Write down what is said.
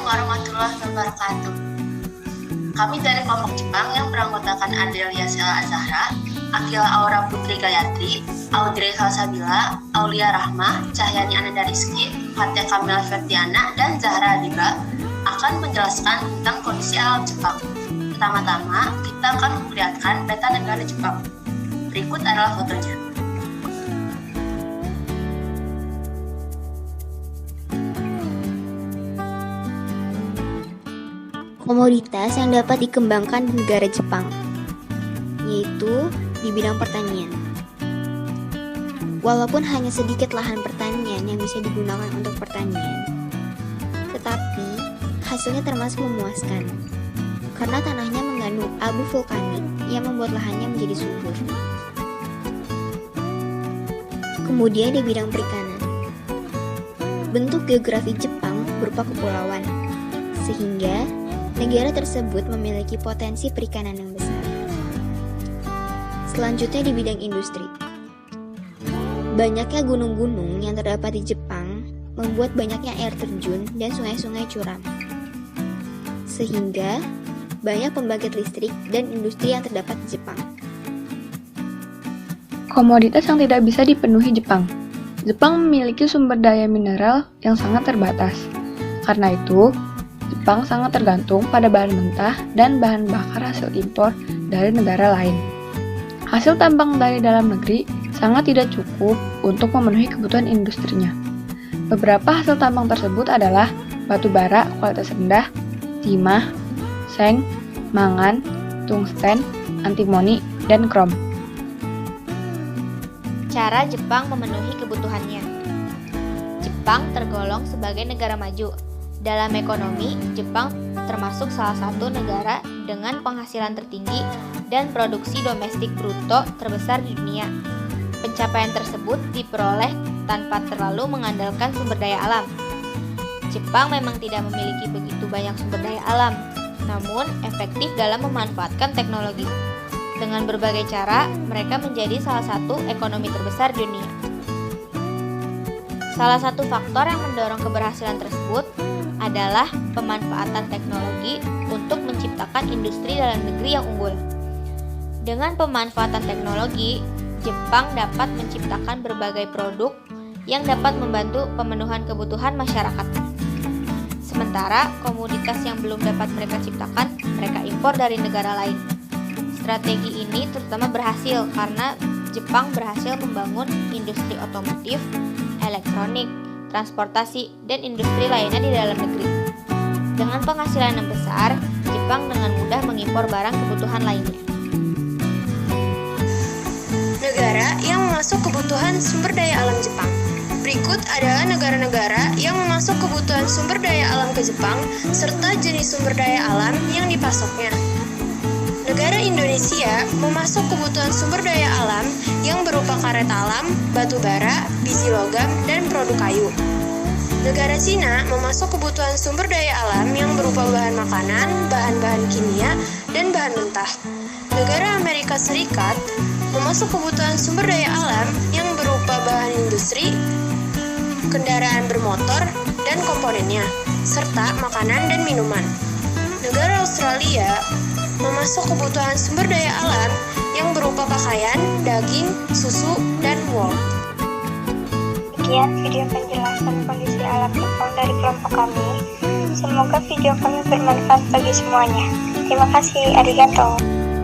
warahmatullahi wabarakatuh. Kami dari kelompok Jepang yang beranggotakan Adelia Sela Azahra, Akila Aura Putri Gayatri, Audrey Salsabila, Aulia Rahmah, Cahyani Ananda Rizky, Fatia Kamila Ferdiana, dan Zahra Adiba akan menjelaskan tentang kondisi alam Jepang. Pertama-tama, kita akan memperlihatkan peta negara Jepang. Berikut adalah fotonya. Komoditas yang dapat dikembangkan di negara Jepang, yaitu di bidang pertanian. Walaupun hanya sedikit lahan pertanian yang bisa digunakan untuk pertanian, tetapi hasilnya termasuk memuaskan, karena tanahnya mengandung abu vulkanik yang membuat lahannya menjadi subur. Kemudian di bidang perikanan, bentuk geografi Jepang berupa kepulauan, sehingga negara tersebut memiliki potensi perikanan yang besar. Selanjutnya di bidang industri. Banyaknya gunung-gunung yang terdapat di Jepang membuat banyaknya air terjun dan sungai-sungai curam. Sehingga banyak pembangkit listrik dan industri yang terdapat di Jepang. Komoditas yang tidak bisa dipenuhi Jepang. Jepang memiliki sumber daya mineral yang sangat terbatas. Karena itu, Jepang sangat tergantung pada bahan mentah dan bahan bakar hasil impor dari negara lain. Hasil tambang dari dalam negeri sangat tidak cukup untuk memenuhi kebutuhan industrinya. Beberapa hasil tambang tersebut adalah batu bara kualitas rendah, timah, seng, mangan, tungsten, antimoni, dan krom. Cara Jepang memenuhi kebutuhannya. Jepang tergolong sebagai negara maju. Dalam ekonomi, Jepang termasuk salah satu negara dengan penghasilan tertinggi dan produksi domestik bruto terbesar di dunia. Pencapaian tersebut diperoleh tanpa terlalu mengandalkan sumber daya alam. Jepang memang tidak memiliki begitu banyak sumber daya alam, namun efektif dalam memanfaatkan teknologi. Dengan berbagai cara, mereka menjadi salah satu ekonomi terbesar di dunia. Salah satu faktor yang mendorong keberhasilan tersebut adalah pemanfaatan teknologi untuk menciptakan industri dalam negeri yang unggul. Dengan pemanfaatan teknologi, Jepang dapat menciptakan berbagai produk yang dapat membantu pemenuhan kebutuhan masyarakat. Sementara komoditas yang belum dapat mereka ciptakan, mereka impor dari negara lain. Strategi ini terutama berhasil karena Jepang berhasil membangun industri otomotif, elektronik, transportasi, dan industri lainnya di dalam negeri. Dengan penghasilan yang besar, Jepang dengan mudah mengimpor barang kebutuhan lainnya. Negara yang memasok kebutuhan sumber daya alam Jepang. Berikut adalah negara-negara yang memasok kebutuhan sumber daya alam ke Jepang, serta jenis sumber daya alam yang dipasoknya. Negara Indonesia memasok kebutuhan sumber daya alam yang berupa karet alam, batu bara, biji logam, dan produk kayu. Negara Cina memasok kebutuhan sumber daya alam yang berupa bahan makanan, bahan-bahan kimia, dan bahan mentah. Negara Amerika Serikat memasok kebutuhan sumber daya alam yang berupa bahan industri, kendaraan bermotor, dan komponennya, serta makanan dan minuman. Negara Australia memasok kebutuhan sumber daya alam yang berupa pakaian, daging, susu, dan wool. Sekian video penjelasan kondisi alam Jepang dari kelompok kami. Semoga video kami bermanfaat bagi semuanya. Terima kasih, arigato.